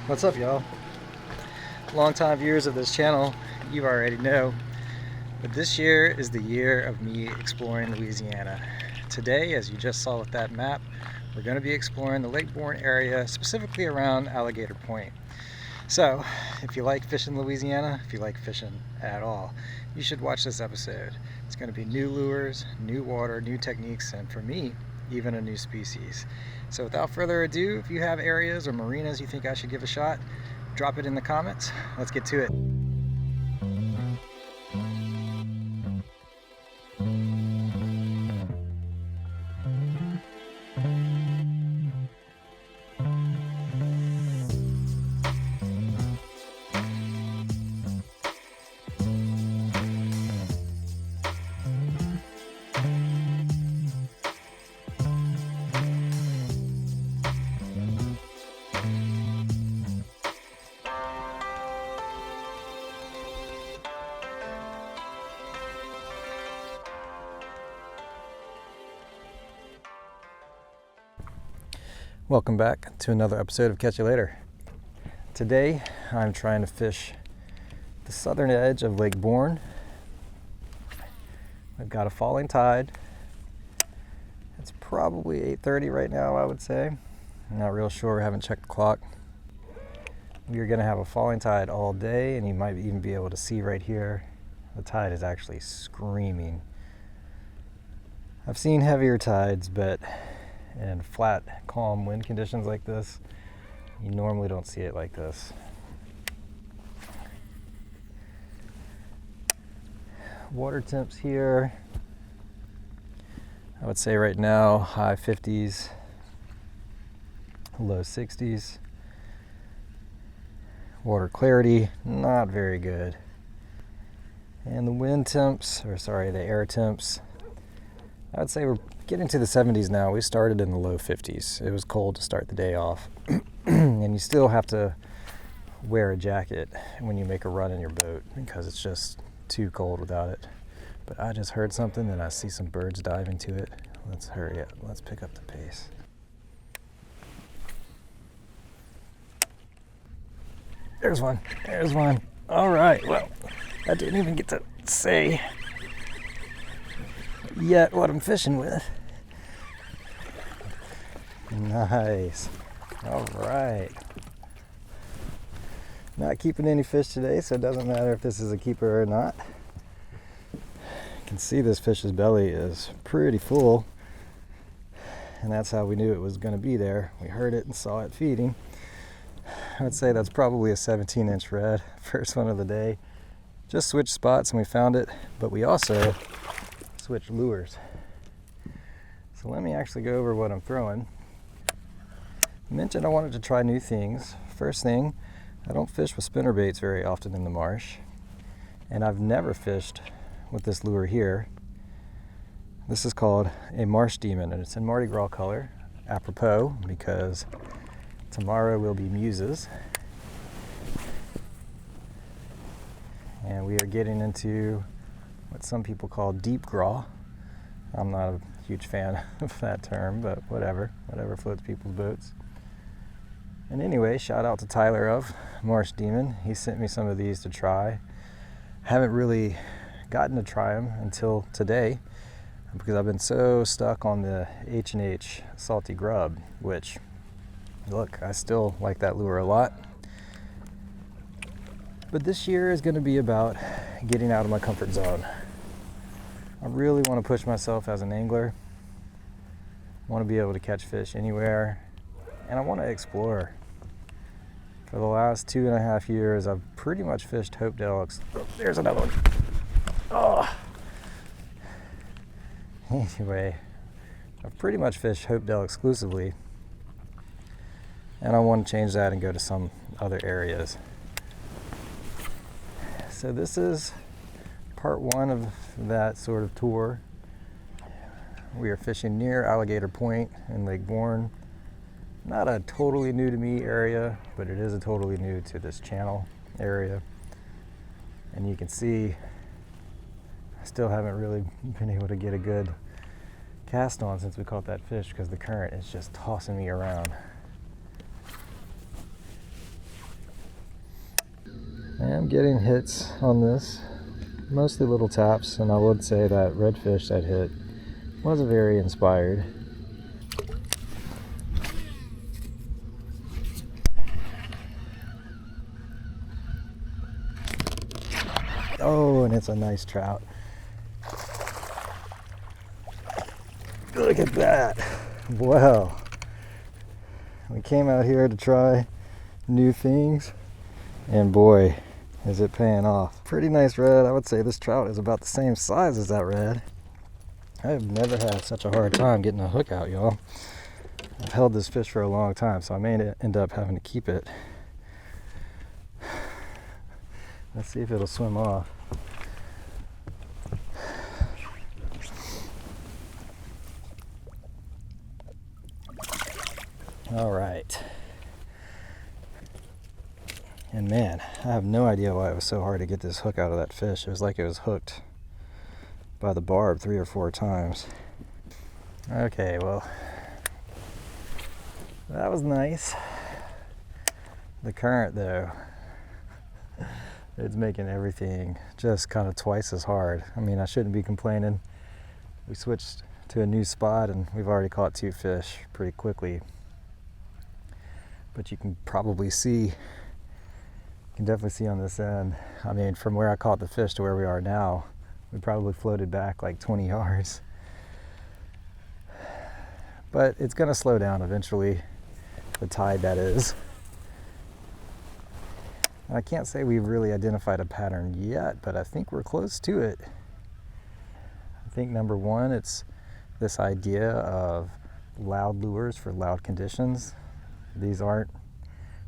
What's up, y'all? Longtime viewers of this channel, you already know, but this year is the year of me exploring Louisiana. Today, as you just saw with that map, we're going to be exploring the Lake Borgne area, specifically around Alligator Point. So, if you like fishing Louisiana, if you like fishing at all, you should watch this episode. It's going to be new lures, new water, new techniques, and for me, even a new species. So without further ado, if you have areas or marinas you think I should give a shot, drop it in the comments. Let's get to it. Welcome back to another episode of Catch You Later. Today I'm trying to fish the southern edge of Lake Borgne. I've got a falling tide. It's probably 8:30 right now, I would say. I'm not real sure, haven't checked the clock. We are going to have a falling tide all day, and you might even be able to see right here, the tide is actually screaming. I've seen heavier tides, but in flat, calm wind conditions like this, you normally don't see it like this. Water temps here, I would say right now, high 50s, low 60s. Water clarity, not very good. And the wind temps, the air temps, I would say we're getting to the 70s now. We started in the low 50s. It was cold to start the day off. And you still have to wear a jacket when you make a run in your boat because it's just too cold without it. But I just heard something and I see some birds dive into it. Let's hurry up. Let's pick up the pace. There's one. There's one. All right. Well, I didn't even get to say yet what I'm fishing with. Nice. All right. Not keeping any fish today, so it doesn't matter if this is a keeper or not. You can see this fish's belly is pretty full, and that's how we knew it was going to be there. We heard it and saw it feeding. I would say that's probably a 17-inch red, first one of the day. Just switched spots and we found it, but we also switched lures. So let me actually go over what I'm throwing. I mentioned I wanted to try new things. First thing, I don't fish with spinner baits very often in the marsh, and I've never fished with this lure here. This is called a Marsh Demon, and it's in Mardi Gras color, apropos because tomorrow will be Muses, and we are getting into what some people call deep gras. I'm not a huge fan of that term, but whatever floats people's boats. And anyway, shout out to Tyler of Marsh Demon. He sent me some of these to try. Haven't really gotten to try them until today because I've been so stuck on the H&H salty grub, which, look, I still like that lure a lot. But this year is going to be about getting out of my comfort zone. I really want to push myself as an angler. I want to be able to catch fish anywhere, and I want to explore. For the last 2.5 years, I've pretty much fished Hopedale. Oh, there's another one. Oh. Anyway, I've pretty much fished Hopedale exclusively, and I want to change that and go to some other areas. So this is part one of that sort of tour. We are fishing near Alligator Point in Lake Borgne. Not a totally new to me area, but it is a totally new to this channel area. And you can see I still haven't really been able to get a good cast on since we caught that fish because the current is just tossing me around. I am getting hits on this, mostly little taps, and I would say that redfish that hit wasn't very inspired. Oh, and it's a nice trout. Look at that. Wow. We came out here to try new things, and boy, is it paying off. Pretty nice red. I would say this trout is about the same size as that red. I have never had such a hard time getting a hook out, y'all. I've held this fish for a long time, so I may end up having to keep it. Let's see if it'll swim off. All right. And man, I have no idea why it was so hard to get this hook out of that fish. It was like it was hooked by the barb 3 or 4 times. Okay, well, that was nice. The current though, it's making everything just kind of twice as hard. I mean, I shouldn't be complaining. We switched to a new spot and we've already caught 2 fish pretty quickly. But you can probably see, you can definitely see on this end, I mean, from where I caught the fish to where we are now, we probably floated back like 20 yards. But it's gonna slow down eventually, the tide that is. I can't say we've really identified a pattern yet, but I think we're close to it. I think number one, it's this idea of loud lures for loud conditions. These aren't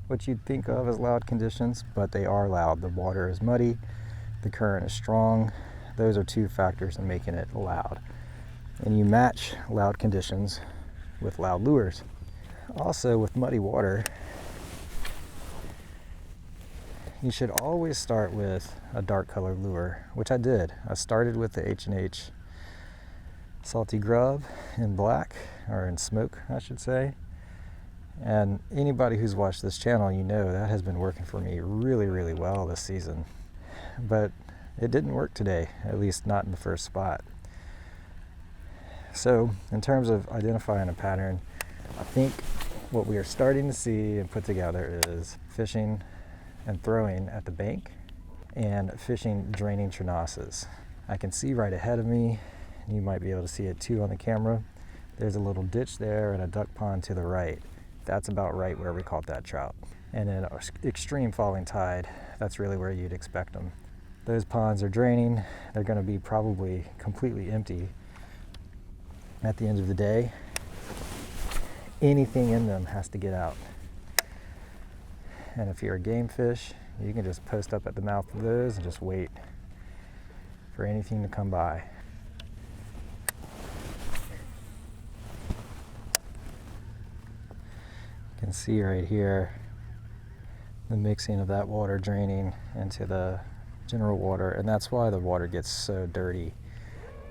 what you'd think of as loud conditions, but they are loud. The water is muddy, the current is strong. Those are 2 factors in making it loud. And you match loud conditions with loud lures. Also, with muddy water, you should always start with a dark colored lure, which I did. I started with the H&H Salty Grub in black, or in smoke, I should say. And anybody who's watched this channel, you know that has been working for me really, really well this season. But it didn't work today, at least not in the first spot. So, in terms of identifying a pattern, I think what we are starting to see and put together is fishing and throwing at the bank and fishing draining Trinasses. I can see right ahead of me, and you might be able to see it too on the camera, there's a little ditch there and a duck pond to the right. That's about right where we caught that trout. And in an extreme falling tide, that's really where you'd expect them. Those ponds are draining. They're going to be probably completely empty at the end of the day. Anything in them has to get out. And if you're a game fish, you can just post up at the mouth of those and just wait for anything to come by. You can see right here the mixing of that water draining into the general water, and that's why the water gets so dirty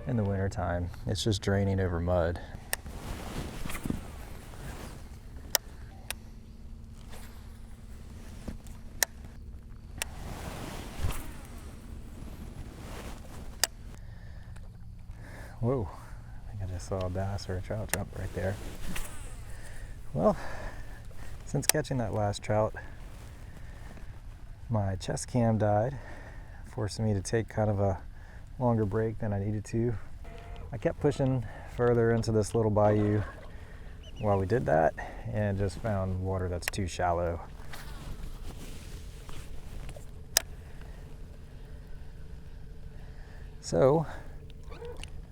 in the wintertime. It's just draining over mud. Whoa, I think I just saw a bass or a trout jump right there. Well, since catching that last trout, my chest cam died, forcing me to take kind of a longer break than I needed to. I kept pushing further into this little bayou while we did that, and just found water that's too shallow. So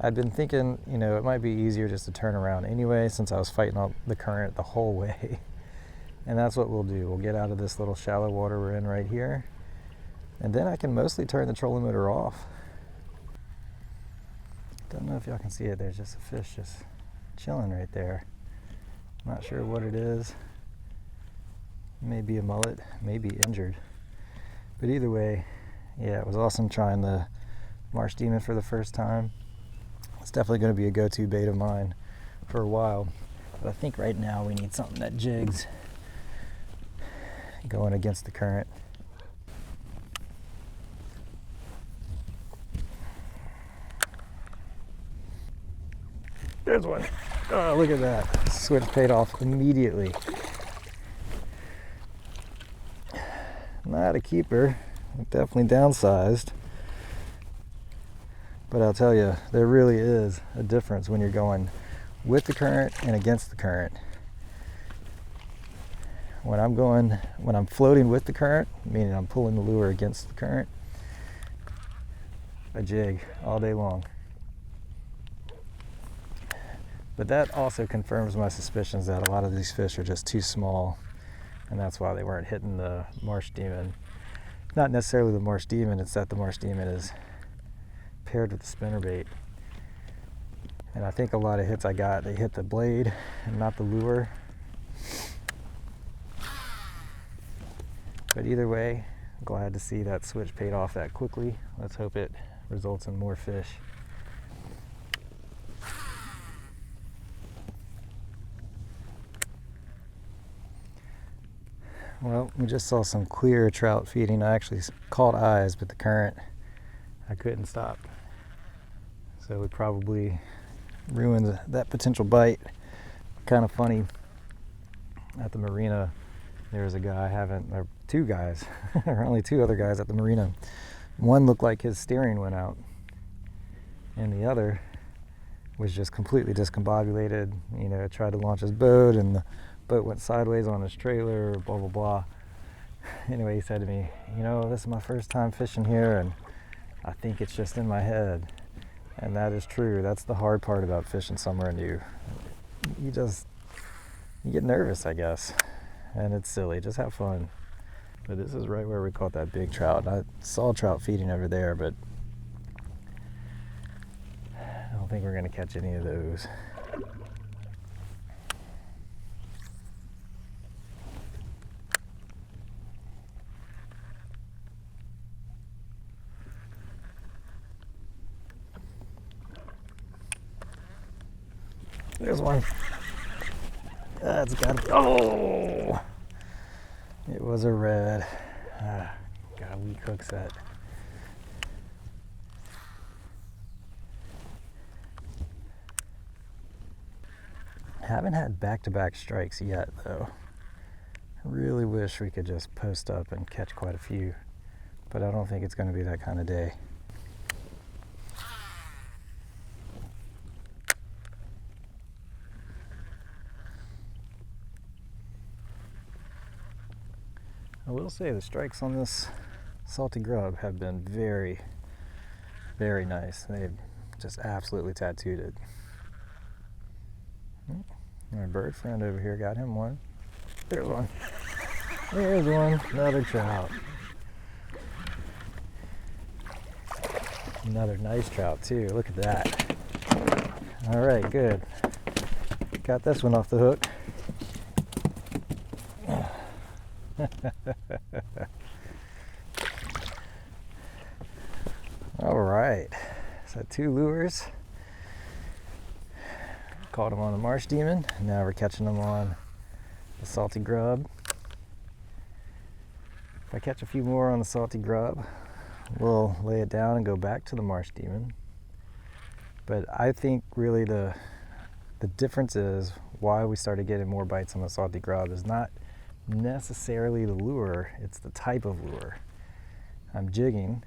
I'd been thinking, you know, it might be easier just to turn around anyway, since I was fighting all the current the whole way. And that's what we'll do. We'll get out of this little shallow water we're in right here, and then I can mostly turn the trolling motor off. Don't know if y'all can see it. There's just a fish just chilling right there. Not sure what it is. Maybe a mullet, maybe injured. But either way, yeah, it was awesome trying the Marsh Demon for the first time. It's definitely going to be a go-to bait of mine for a while. But I think right now we need something that jigs, going against the current. There's one. Oh, look at that. Switch paid off immediately. Not a keeper. Definitely downsized. But I'll tell you, there really is a difference when you're going with the current and against the current. When I'm floating with the current, meaning I'm pulling the lure against the current, I jig all day long. But that also confirms my suspicions that a lot of these fish are just too small, and that's why they weren't hitting the Marsh Demon. Not necessarily the Marsh Demon, it's that the Marsh Demon is paired with the spinnerbait. And I think a lot of hits I got, they hit the blade and not the lure. But either way, I'm glad to see that switch paid off that quickly. Let's hope it results in more fish. Well, we just saw some clear trout feeding. I actually caught eyes, but the current, I couldn't stop. So we probably ruined that potential bite. Kind of funny, at the marina, there was a guy or two guys, there were only two other guys at the marina. One looked like his steering went out, and the other was just completely discombobulated. You know, tried to launch his boat, and the boat went sideways on his trailer, blah, blah, blah. Anyway, he said to me, you know, this is my first time fishing here, and I think it's just in my head. And that is true. That's the hard part about fishing somewhere new. You get nervous, I guess. And it's silly. Just have fun. But this is right where we caught that big trout. I saw trout feeding over there, but I don't think we're going to catch any of those. There's one. That's got to. Oh! It was a red. Got a weak hook set. Haven't had back-to-back strikes yet, though. I really wish we could just post up and catch quite a few, but I don't think it's going to be that kind of day. I will say the strikes on this salty grub have been very, very nice. They've just absolutely tattooed it. My bird friend over here got him one. There's one. There's one. Another trout. Another nice trout too. Look at that. All right, good. Got this one off the hook. All right, so 2 lures. Caught them on the Marsh Demon. Now we're catching them on the salty grub. If I catch a few more on the salty grub, we'll lay it down and go back to the Marsh Demon. But I think really the difference is why we started getting more bites on the salty grub is not necessarily the lure, it's the type of lure. I'm jigging,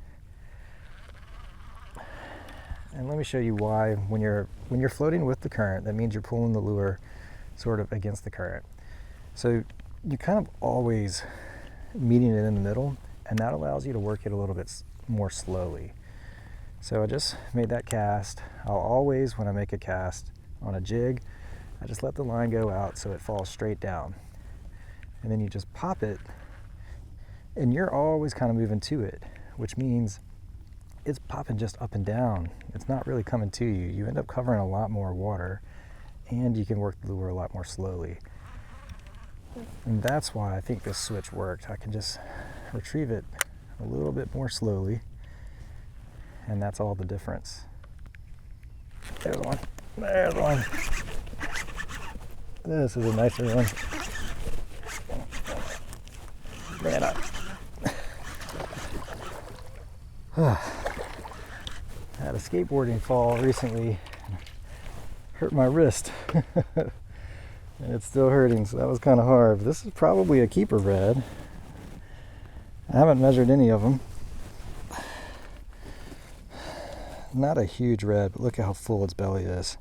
and let me show you why. When you're floating with the current, that means you're pulling the lure sort of against the current. So you're kind of always meeting it in the middle, and that allows you to work it a little bit more slowly. So I just made that cast. I'll always, when I make a cast on a jig, I just let the line go out so it falls straight down. And then you just pop it, and you're always kind of moving to it, which means it's popping just up and down. It's not really coming to you. You end up covering a lot more water, and you can work the lure a lot more slowly. And that's why I think this switch worked. I can just retrieve it a little bit more slowly, and that's all the difference. There's one. There's one. This is a nicer one. Man up. Had a skateboarding fall recently. hurt my wrist. And it's still hurting, so that was kind of hard. This is probably a keeper red. I haven't measured any of them. Not a huge red, but look at how full its belly is.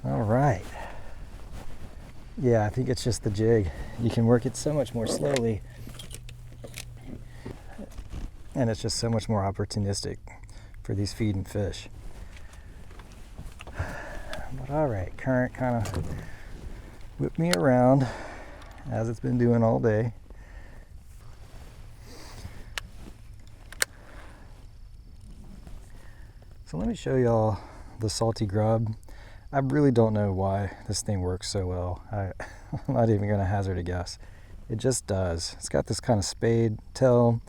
All right. Yeah, I think it's just the jig. You can work it so much more slowly. And it's just so much more opportunistic for these feeding fish. But all right, current kind of whipped me around as it's been doing all day. So let me show y'all the salty grub. I really don't know why this thing works so well. I'm not even gonna hazard a guess. It just does. It's got this kind of spade tail,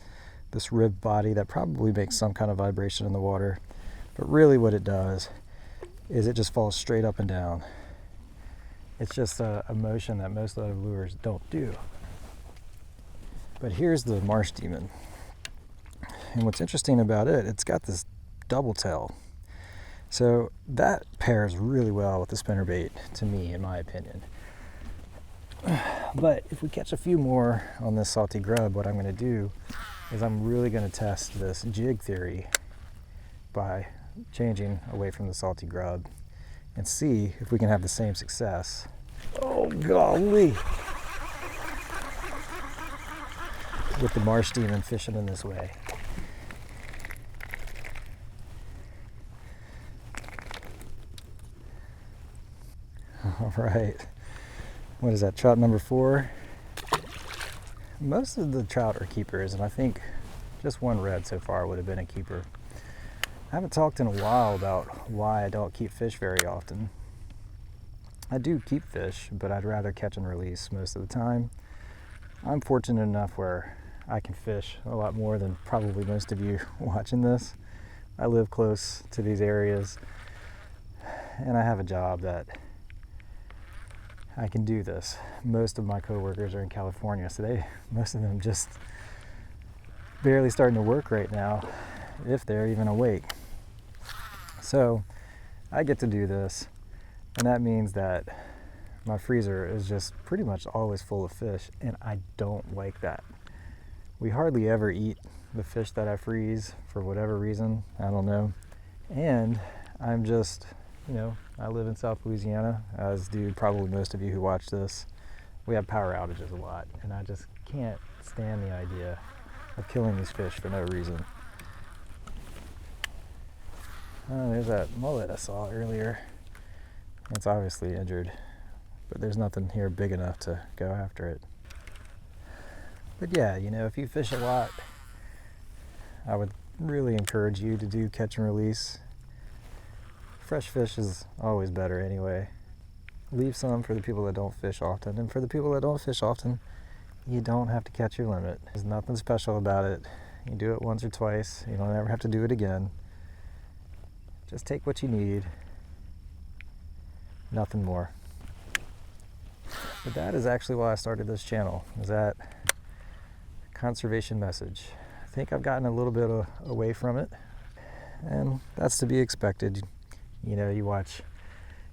this ribbed body that probably makes some kind of vibration in the water. But really what it does is it just falls straight up and down. It's just a motion that most other lures don't do. But here's the Marsh Demon. And what's interesting about it, it's got this double tail. So that pairs really well with the spinnerbait, to me, in my opinion. But if we catch a few more on this salty grub, what I'm gonna do is I'm really gonna test this jig theory by changing away from the salty grub and see if we can have the same success. Oh golly! With the Marsh Demon fishing in this way. All right, what is that, trout number 4? Most of the trout are keepers, and I think just one red so far would have been a keeper. I haven't talked in a while about why I don't keep fish very often. I do keep fish, but I'd rather catch and release most of the time. I'm fortunate enough where I can fish a lot more than probably most of you watching this. I live close to these areas, and I have a job that I can do this. Most of my coworkers are in California, so most of them just barely starting to work right now, if they're even awake. So I get to do this, and that means that my freezer is just pretty much always full of fish, and I don't like that. We hardly ever eat the fish that I freeze for whatever reason, I don't know. And I'm just, I live in South Louisiana, as do probably most of you who watch this. We have power outages a lot, and I just can't stand the idea of killing these fish for no reason. Oh, there's that mullet I saw earlier. It's obviously injured, but there's nothing here big enough to go after it. But yeah, if you fish a lot, I would really encourage you to do catch and release. Fresh fish is always better anyway. Leave some for the people that don't fish often, and for the people that don't fish often, you don't have to catch your limit. There's nothing special about it. You do it once or twice, you don't ever have to do it again. Just take what you need, nothing more. But that is actually why I started this channel, is that conservation message. I think I've gotten a little bit away from it, and that's to be expected. You watch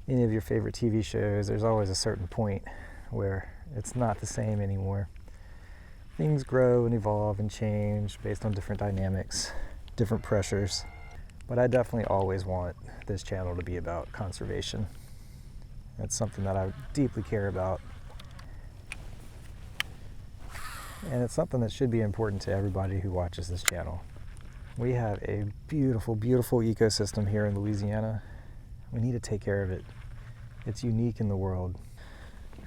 any of your favorite TV shows, there's always a certain point where it's not the same anymore. Things grow and evolve and change based on different dynamics, different pressures. But I definitely always want this channel to be about conservation. It's something that I deeply care about. And it's something that should be important to everybody who watches this channel. We have a beautiful, beautiful ecosystem here in Louisiana. We need to take care of it. It's unique in the world.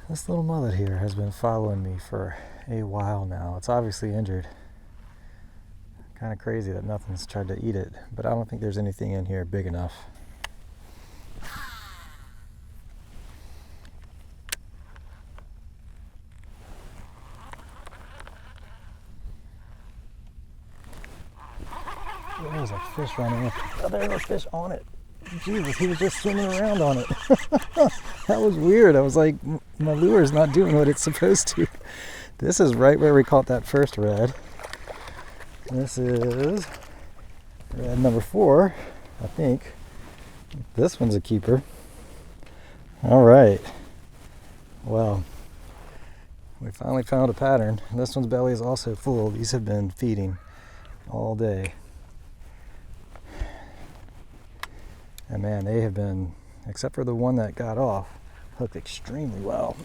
This little mullet here has been following me for a while now. It's obviously injured. Kind of crazy that nothing's tried to eat it, but I don't think there's anything in here big enough. There's a fish running in. Oh, there's a fish on it. Jesus, he was just swimming around on it. That was weird. I was like, my lure's not doing what it's supposed to. This is right where we caught that first red. This is red number 4, I think. This one's a keeper. All right. Well, we finally found a pattern. This one's belly is also full. These have been feeding all day. And man, they have been, except for the one that got off, hooked extremely well.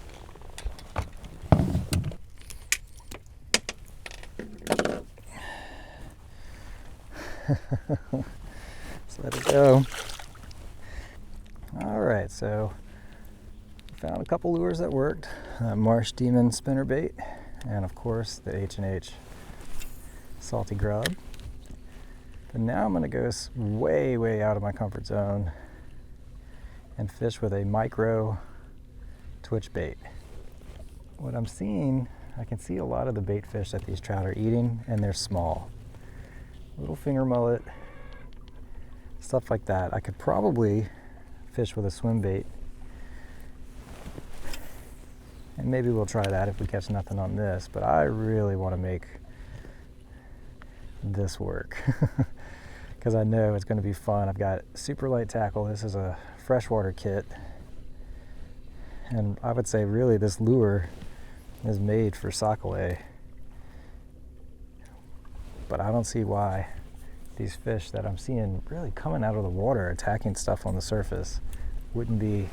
Let's let it go. All right, so found a couple lures that worked. Marsh Demon spinnerbait, and of course the H&H salty grub. But now I'm going to go way out of my comfort zone and fish with a micro twitch bait. What I'm seeing, I can see a lot of the bait fish that these trout are eating, and they're small. Little finger mullet, stuff like that. I could probably fish with a swim bait, and maybe we'll try that if we catch nothing on this, but I really want to make this work because I know it's going to be fun. I've got super light tackle. This is a freshwater kit, and I would say really this lure is made for sockaway, but I don't see why these fish that I'm seeing really coming out of the water attacking stuff on the surface wouldn't be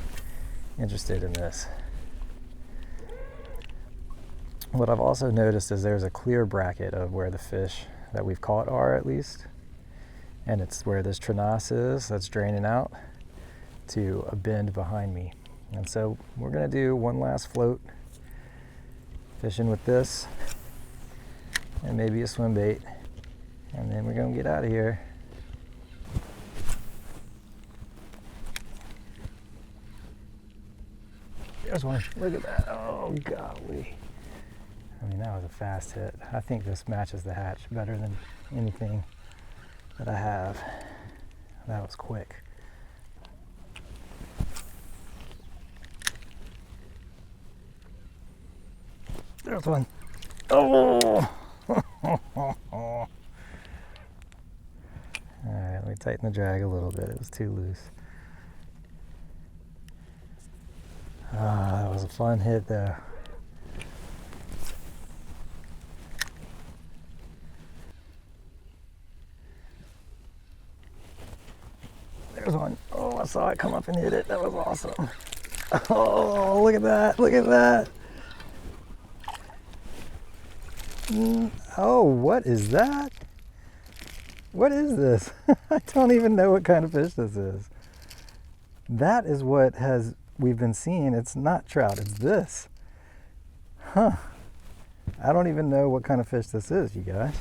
interested in this. What I've also noticed is there's a clear bracket of where the fish that we've caught are, at least, and it's where this trenasse is that's draining out to a bend behind me. And so we're going to do one last float fishing with this and maybe a swim bait, and then we're going to get out of here. There's one. Look at that. Oh, golly. I mean, that was a fast hit. I think this matches the hatch better than anything that I have. That was quick. There's one. Oh! All right, let me tighten the drag a little bit. It was too loose. Ah, that was a fun hit though. There's one. Oh, I saw it come up and hit it. That was awesome. Oh, look at that. Look at that. Oh, what is that? What is this? I don't even know what kind of fish this is. That is what we've been seeing. It's not trout, it's this. Huh. I don't even know what kind of fish this is, you guys.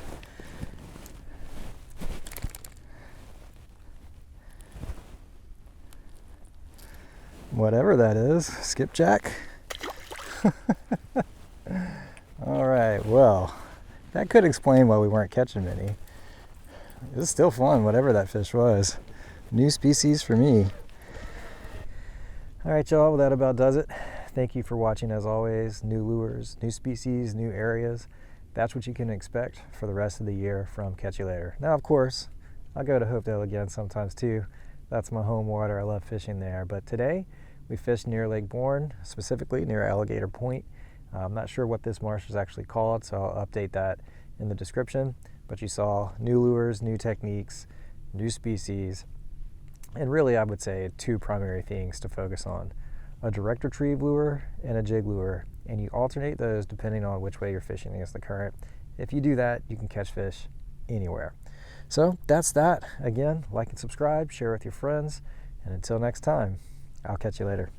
Whatever that is, skipjack. All right, well, that could explain why we weren't catching many. It was still fun, whatever that fish was. New species for me. All right, y'all, well, that about does it. Thank you for watching as always. New lures, new species, new areas. That's what you can expect for the rest of the year from Catch You Later. Now, of course, I'll go to Hopedale again sometimes too. That's my home water. I love fishing there. But today, we fished near Lake Borgne, specifically near Alligator Point. I'm not sure what this marsh is actually called, so I'll update that in the description. But you saw new lures, new techniques, new species, and really I would say two primary things to focus on: a direct retrieve lure and a jig lure, and you alternate those depending on which way you're fishing against the current. If you do that, you can catch fish anywhere. So that's that. Again, like and subscribe, share with your friends, and until next time, I'll catch you later.